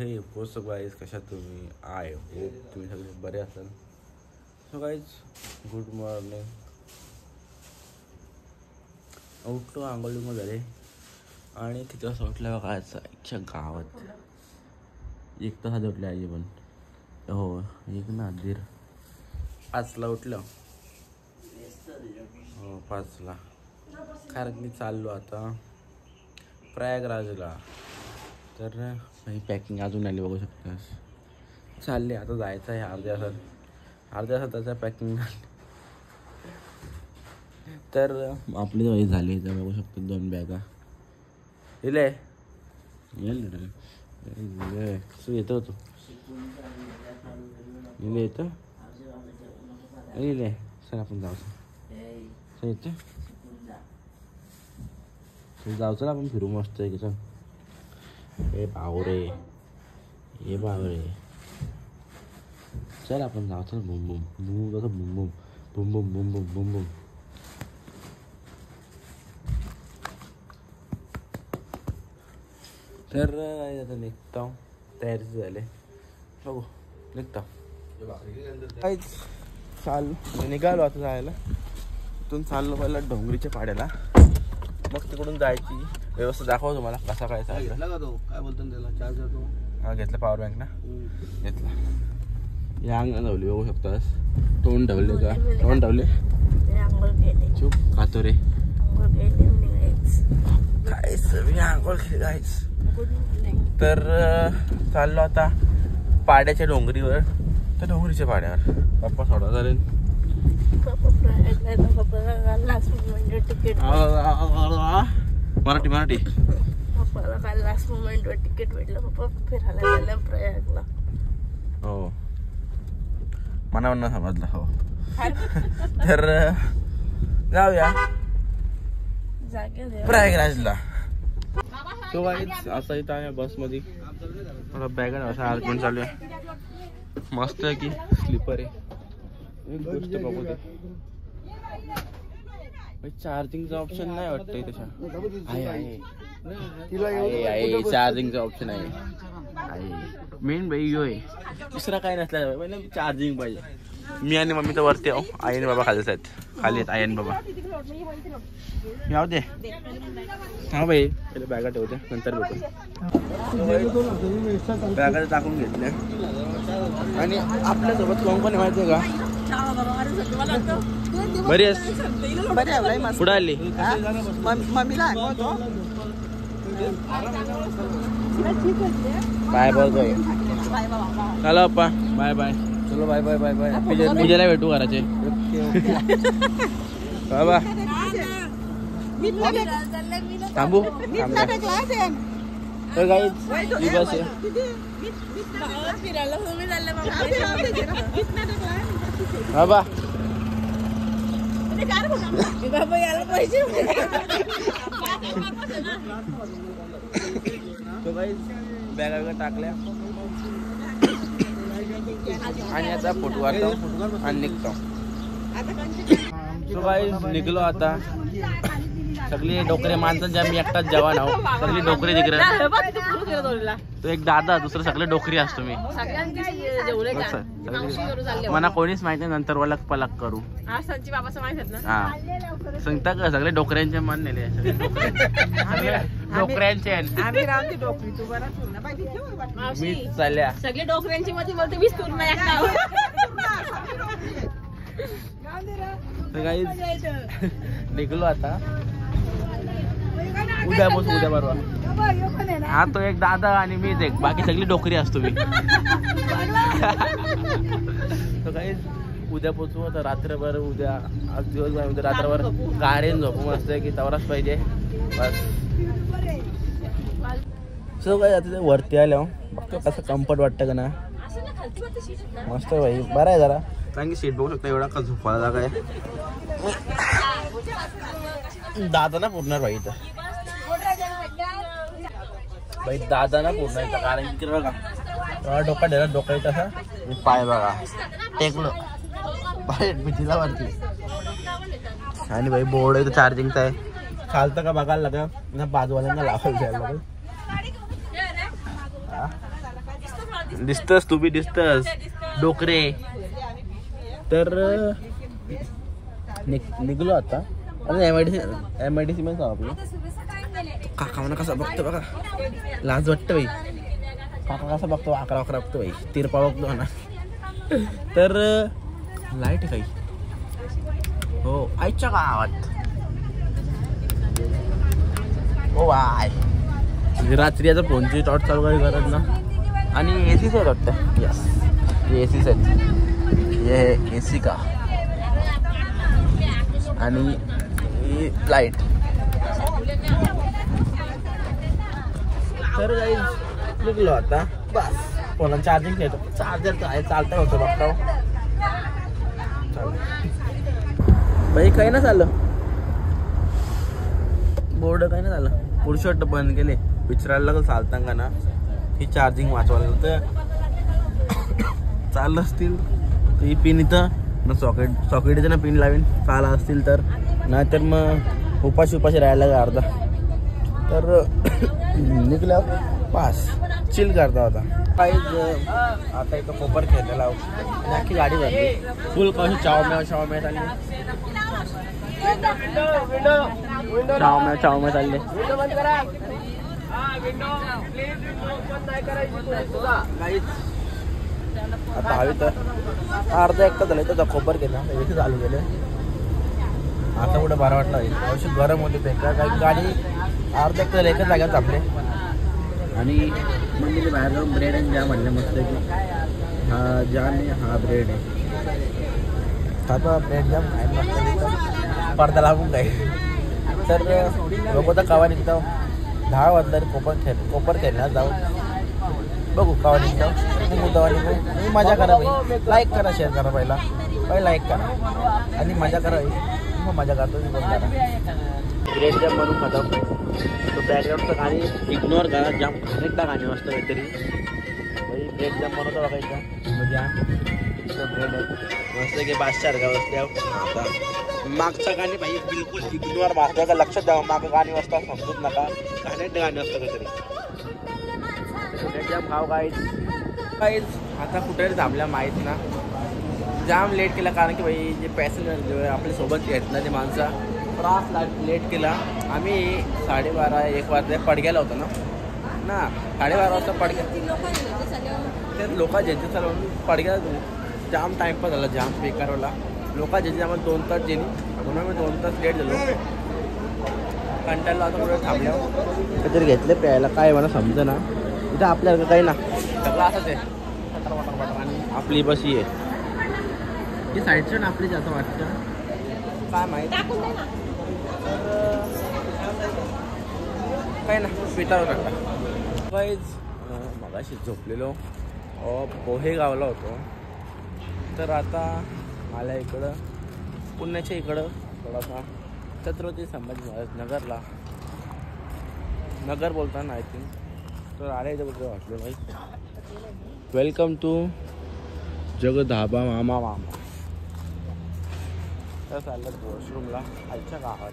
हे post guys, कशात तुम्ही? आय होप तुम्ही सगळे बरे असाल. So guys, good morning. उठलो, आंघोळ झाले आणि तिथं असं उठलं बघा आजच्या गावात 1 तास आधी उठले आजी पण. हो, 1 ना 1:30 5ला उठलं. हो 5ला. कारण मी चाललो आता प्रयागराजला. तर पॅकिंग अजून आली बघू शकतास. चालले आता जायचं आहे अर्ध्या तासात त्याचं पॅकिंग. तर आपली वही झाली तर बघू शकतो 2 बॅगा इले कसं येतो होतो इले येतं इले. सर आपण जाऊचं सर येतं जाऊचं ना आपण फिरू मस्त आहे. चल ए बावरे चल आपण जाऊ. चल बुम बुम बुम जसं बुम बुम बुम बुम बुम बुम बुम बुम. तर आता निघतो. तयारी झाली बघू निघतो. काहीच निघालो आता जायला. इथून चाललो पहिला डोंगरीच्या पाड्याला. मग तिकडून जायची व्यवस्था दाखव तुम्हाला कसा काय चालला. काय बोलतो त्याला चार्जर तो. हा घेतला पॉवर बँक ना घेतला. या अंगण ठेवली बघू शकतास. तोंड ठेवले का तोंड ठेवले चूप खातो रे काय सगळी आंघोळ केली गाईस. तर चाललो आता पाड्याच्या डोंगरीवर. तर डोंगरीच्या पाड्यावर पप्पा सोडा झाले. मराठी पप्पाला काल लास्ट मोमेंटवर तिकीट भेटलं. पप्पा फिरायला गेल्या प्रयागला. हो मनावर समजलं. हो तर जाऊया प्रयागराजला. तो गाईज असं इथं आहे बसमध्ये. थोडा बॅग असा आर्ग्युमेंट चालू आहे. मस्त आहे की स्लीपर आहे. एक गोष्ट बघू दे चार्जिंगचा ऑप्शन नाही वाटतंय त्याच्या. आहे चार्जिंगचा ऑप्शन आहे. मेन बाई यो आहे दुसरा काय नसला पाहिजे चार्जिंग पाहिजे. मी आणि मम्मी तर वरती आहो. आई आणि बाबा खालीच आहेत. खाली आहेत आई आणि बाबा. याव दे हा भाई पहिले बॅगा ठेवते नंतर भेटू. बॅगा टाकून घेतल्या. आणि आपल्यासोबत कोण कोण माहिती आहे का? बरी आहेस? कुठं आली? मम्मीला बाय बोलतोय. चला पप्पा बाय बाय. चलो बाय बाय बाय बाय. पूजेला भेटू घराचे. बाबा थांबू तर गाईज ही बस आहे. बाबा तो गाईज बॅगा टाकल्या आणि आता फोटो काढतो आणि निघतो. तो गाईज निघलो आता. सगळी डोकरे माणसं ज्या मी एकटाच जवान आहो. सगळी डोकरी तिकडे. तो एक दादा दुसरं सगळे डोकरी असतो मी. मला कोणीच माहिती नाही. नंतर वलक पलक करू. हा सांगता का सगळे डोकऱ्यांचे मन नेले. डोकऱ्यांचे मी चालल्या सगळे डोकऱ्यांची मध्ये बोलते वीस पूर्ण. निघलो आता. उद्या परवा. हा तो एक दादा आणि मीच एक. बाकी सगळी डोकरी असतो मी. तर काही उद्या पोचू आता रात्रभर. उद्या आज दिवसभर उद्या रात्रभर गाडीन झोपू मस्त की तवराच पाहिजे बस. सो काय आता वरती आलो बघतो कसं कम्फर्ट वाटतं का ना. मस्त भाई बरं आहे जरा. कारण की सीट बघू शकता एवढा का झोपायला जागा आहे. दादा ना पुरणार भाई इथं. भाई दादा ना पूर्ण येतं कारण की बघा डोका ढेरा डोका येतं असं. पाय बघा टेकलो बाहेर भीतीला वरती. आणि भाई बोर्ड आहे चार्जिंगचा आहे. चालतं का बघायला लागा ना बाजूवाल्यांना लावायला द्यायला लागेल. दिसतस तू बी दिसतस डोकरे. तर निघलो आता. MIDC मध्ये जाऊ आपलं. काका म्हणा कसा बघतो बघा, लाज वाटतं बाई. काका कसा बघतो, अकरा बघतो बाई, तिरपा बघतो ना. तर लाईट काही हो आईच्या गावात. ओ बाय, रात्री आता फोनची टॉर्च चालू काही करत ना. आणि AC आहेत वाटतं. यस, ये AC आहेत. ये AC का आणि लाईट. तर काही निघलो आता. बस फोन चार्जिंग घेतो. चार्जर तर आहे, चालता होतं बघता. बाई काही ना चाललं, बोर्ड काही ना झालं. पुढची वाटतं बंद केले. विचारायला लागलं चालताना ना ही चार्जिंग वाचवायला. तर चाललं असतील तर ही पिन इथं मग सॉकेट इथं ना पिन लावीन चाला असतील तर. नाहीतर मग उपाशी राहायला लागला अर्धा. तर निघल्या पास चिल करता होता. काहीच आता इथं कोपर खेळायला नक्की गाडी जाते फुल कशी चाव म्या चालली. चाव म्या चालले. आता हवी तर अर्धा एक झालं तर कोपर केला इथे चालू गेले. आता कुठं बरं वाटलं अवश्य गरम होते बेकार. काही गाडी अर्धा एक तर एकच जाग्यात आपले. आणि म्हणजे बाहेर जाऊन ब्रेड आणि जॅम म्हणले मस्त की हा जॅम आहे हा ब्रेड आहे. आता ब्रेड जॅम आहे मस्त पडदा लागून काय. तर बघू तर कवा निघतो. 10 वाजता कोपर खेळण्यात जाऊ. बघू कवा निघतो. मुद्दा निघू. मजा करा बाई. लाईक करा, शेअर करा. पहिला लाईक करा आणि मजा करा. मग मजा करतो मी बघ करा. ब्रेड जॅम म्हणून खतम. तो बॅकग्राऊंडचं गाणी इग्नोर करा. जाम अनेकदा गाणी वाजतं काहीतरी. ब्रेड जॅम बनवतो बघायचं म्हणजे ब्रेड मस्त की 5-4 गाव असल्यावर. आता मागचं गाणी भाई बिलकुल इग्नोर मारतो का. लक्षात द्यावं मागं गाणी वाजता समजूच नका. गाणी वाजतं काहीतरी. ब्रेड जॅम खाऊ काहीच. आता कुठे थांबल्या माहीत ना. जाम लेट केला कारण की भाई जे पॅसेंजर आपल्या सोबत आहेत ना ते माणसं त्रास लेट केला. आम्ही 12:30-1 वाजता पडग्याला होतो ना 12:30 वाजता पडग्या. ते लोक ज्यांचे चालवून पडग्याला जाम टाईमपास झाला. जाम बेकारवाला लोक ज्याचे आम्हाला 2 तास जेणे म्हणून मी 2 तास लेट झालो. कंटाळला आता पुढे थांबल्यावर काहीतरी घेतले प्यायला. काय मला समजा ना इथं आपल्याला काही ना सगळं असंच आहे. आणि आपली बस ही आहे ही साईडचं ना आपली जातं वाटतं काय माहीत. काय ना पिठावर टाकता. काहीच मगाशी झोपलेलो पोहे गावला होतो. तर आता आल्या इकडं पुण्याच्या इकडं थोडासा छत्रपती संभाजी महाराज नगरला. नगर बोलताना आय थिंक. तर आल्या इथं कुठं वाटलं भाई. वेलकम टू जगधाबा मामा. तर चाललं वॉशरूमला आईच्या गावात.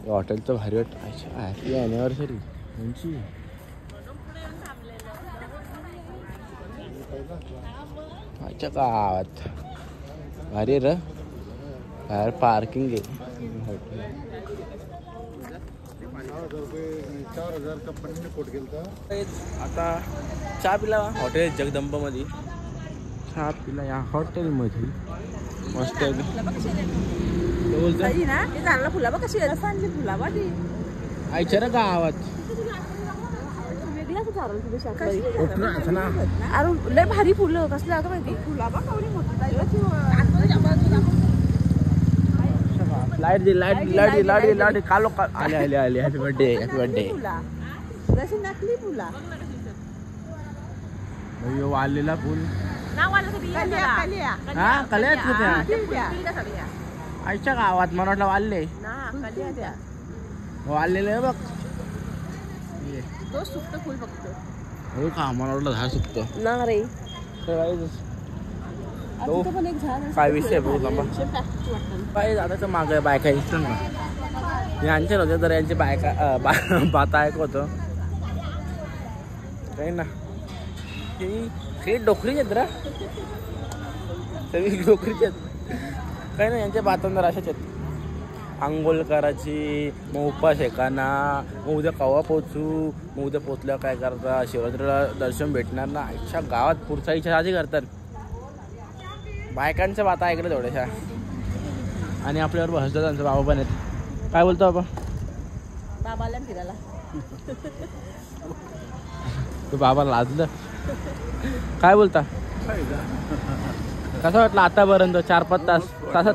हॉटेलचं भारी वाटतं. आईच्या हॅपी ॲनिव्हर्सरी यांची. आईच्या गावात भारी र. बाहेर पार्किंग आहे. आता चहा पिला हॉटेल जगदंबामध्ये. चहा पिला या हॉटेलमध्ये मस्त. आईच्या गावात अरे लय भारी फुलं कसले आता माहिती. लाईट कालो आले. हॅपी बर्थडे नकली फुला वाढलेला फुल आईच्या गावात मला वाटलं वाढले. वाढलेलं बघ फुल फक्त. हो का मला वाटलं झाड सुकतं ना रे. काय विषय काय दादाचं माग बायका दिसत ना यांचे नव्हते तर यांची बायका बाता ऐकवतो काही ना. हे डोकरीचे आहेत रा, सगळी डोकरीचे आहेत. काही नाही, यांच्या बातंदार अशाच आहेत. आंघोळ करायची, मग उपास एकाना, मग उद्या कवा पोचू, मग उद्या पोचल्यावर काय करता, शिवरात्रीला दर्शन भेटणार ना. आजच्या गावात पुढचा इच्छा आधी करतात. बायकांच्या बाता ऐकलं थोड्याशा. आणि आपल्यावर हसतात त्यांचं बाबा पण आहेत. काय बोलतो बाबा? बाबाला फिरायला तू बाबा लाजलं. काय बोलता? कसं वाटलं आतापर्यंत 4-5 तासात?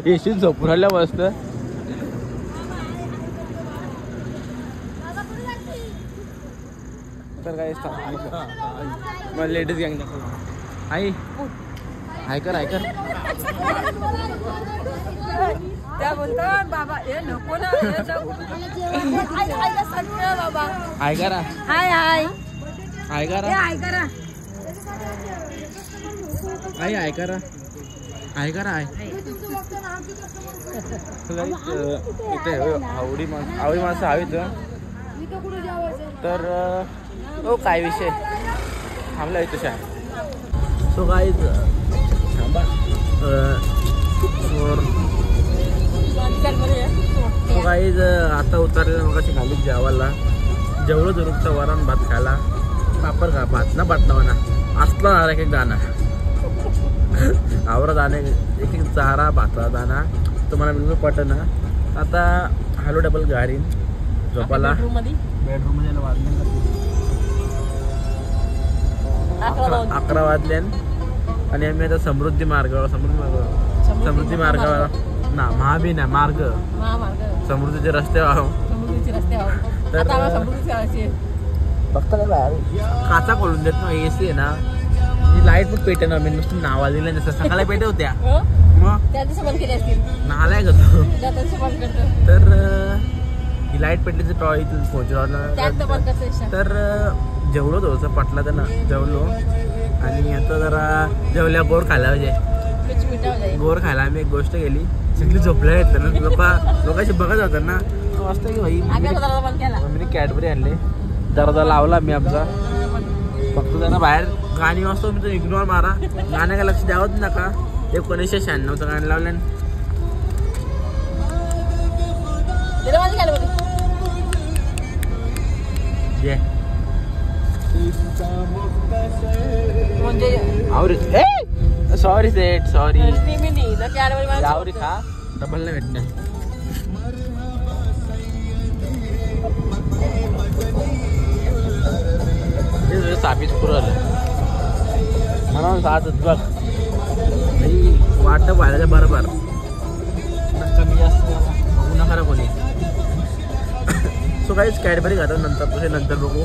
येशील झोपून राहिल्या मस्त. तर काय मला लेडीज गँग दाखव. आई ऐकर त्या बोलतात बाबा हे नको ना बाबा ऐकरा हाय हाय ऐकरा ऐकरा आई ऐकरा इथे आवडी माणसं हवीत. तर काय विषय थांबला आहे तुझ्या. सो गाईज थांबा. सो गाईज आता उतरलेला मग अशी खाली जेवायला जेवढं जरूरचं वरण भात खायला, पापड खा, भात ना भात ना असला ना एक दाना आवरा दाणे, एक चारा भाता दाना तुम्हाला बिलकुल पटन. आता हॅलो डबल गाडी झोपाला बेडरूम मध्ये वाजले 11 वाजले. आणि आम्ही आता समृद्धी मार्गावर ना महाबी ना मार्ग समृद्धीचे रस्ते तर बघता काय काचा खोलून देत ना. एसी आहे ना, लाईट पण पेटे ना. मी नुसतं नावा दिलं जसं सकाळी पेटे होत्या मग नालाय करतो. तर ही लाईट पेटलीचं टॉय इथून पोहोचला. तर जेवलो थोडंसं पटला तर ना, जेवलो. आणि आता जरा जेवल्या गोर खायला म्हणजे गोर खायला आम्ही एक गोष्ट केली. सगळी झोपल्या येत ना, लोकांशी बघत होतात ना. मस्त की भाई मी कॅडबरी आणले, दरवाजा लावला मी आमचा. फक्त जरा बाहेर गाणी वाजतो मी, तो इग्नोर मारा. गाण्या काय लक्ष द्यावंच नका. 1996चं गाणं लावलं. सॉरी सेट सॉरी यावरी खा डबल नाही भेटणार. सापीच पुरवलं म्हणून साथ बघ वाटप व्हायला बरोबर कमी जास्त बघू नका ना कोणी. सो काहीच कॅडबरी खातात नंतर बघू.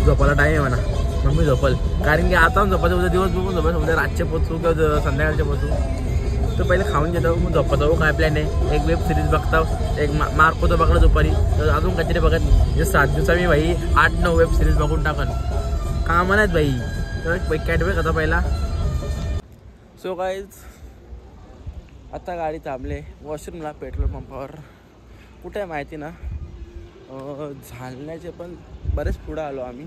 झोपायला टाईम आहे म्हणा, मम्मी झोपल. कारण की आता झोपायचं उद्या दिवस बघून झोपायचं, उद्या रातचे पोचू किंवा संध्याकाळचे पोचू. तर पहिले खाऊन घेतो मग झोपत जाऊ. काय प्लॅन आहे? एक वेब सिरीज बघता, एक मार्को तो बघला दुपारी. तर अजून काहीतरी बघत म्हणजे 7 दिवसा मी भाई 8-9 वेब सिरीज बघून टाकन. कामं नाहीत भाई. तर कॅडबरी खाता पहिला. सो गाईज आता गाडी थांबले वॉशरूमला पेट्रोल पंपावर. कुठे आहे माहिती ना, झालण्याचे पण बरेच पुढं आलो आम्ही.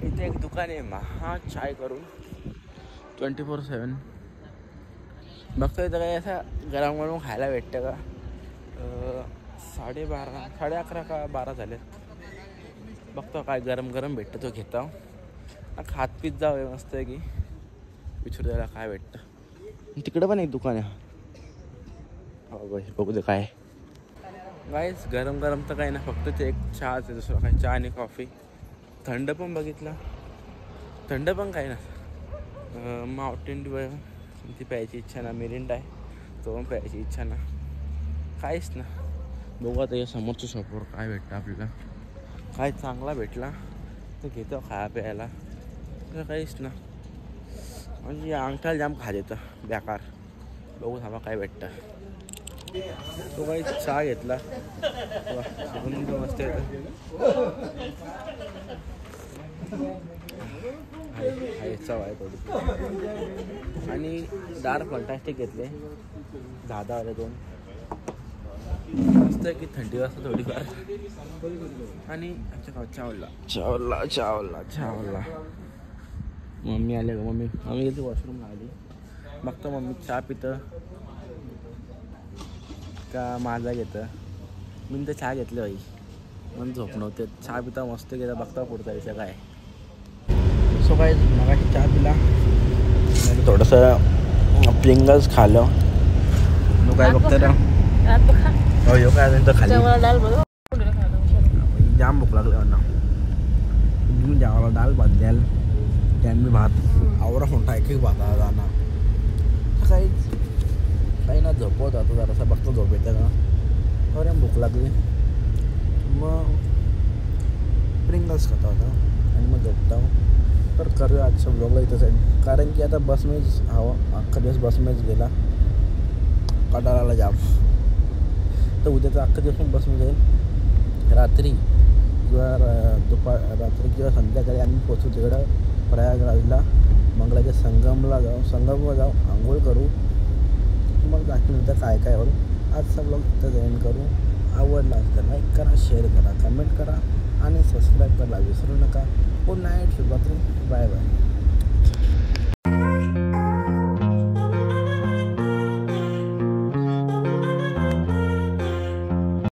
इथे एक दुकान आहे महा चाय करून 24/7. बघतो इथं काही असं गरम गरम खायला भेटतं का. 11:30 11:30 का 12 झाले. बघतो काय गरम गरम भेटतं तो घेतो. खात पीत जावं मस्त आहे की. विचारू द्यायला काय भेटतं. तिकडं पण एक दुकान आहे. हो बाई बघू दे काय गाईस. गरम गरम तर काही ना, फक्त ते एक चहाच आहे, दुसरं काय. चहा आणि कॉफी. थंड पण बघितलं, थंड पण काही ना. माउंटेन ड्यू ती प्यायची इच्छा ना. मिरिंडा आहे तो पण प्यायची इच्छा ना. काहीच ना. बघू आता या समोरच्या शॉपवर काय भेटतं आपल्याला. काय चांगला भेटला तर घेतो खाया प्यायला. तर काहीच ना, म्हणजे अंगठाला जाम खा देतं बेकार. बघू थांबा काय भेटतं. तो काही चहा घेतला मस्त चव आहे थोडी. आणि डार्क फंटास्टिक घेतले 10 वाले 2. मस्त आहे की थंडी वाजता थोडीफार. आणि चावला मम्मी आले का? मम्मी गेली वॉशरूमला आली. बघतो मम्मी चहा पितं का माझा घेतं. मी तर चहा घेतलं बाई म्हणून झोप नव्हते. चहा पिता मस्त गेला. बघता पुढचा विषय काय. सो काय मगाशी चहा पिला आणि थोडंसं प्रिंगल्स खाल्लं. मग काय बघतं ना हो यो काय तर खाली जाम भूक लागली अन्न. तुम्ही जेवायला डाल भात द्याल त्यान मी भात आवरा मोठा एक भात जाणार. काही ना झोपवत होतं जरासा. बघतो झोप येतं का अरे भूक लागली. मग प्रिंगल्स खाता होता आणि मग झोपता. तर करूया आजच्या ब्लॉगला इथं साईड. कारण की आता बसमेच हवा अख्खा दिवस बसमेच गेला. कटाळाला जाम. तर उद्याचा अख्खा दिवस पण बसमेच जाईल. रात्री किंवा रात्री किंवा संध्याकाळी आम्ही पोचू तिकडं प्रयागराजला. मंगळाच्या संगमला जाऊ आंघोळ करू. मग दाखवून काय काय होईल. आजचा ब्लॉग इथं एंड करू. आवडला असतं लाईक करा, शेअर करा, कमेंट करा आणि सबस्क्राईब करायला विसरू नका. गुड नाईट, शुभरात्री, बाय बाय.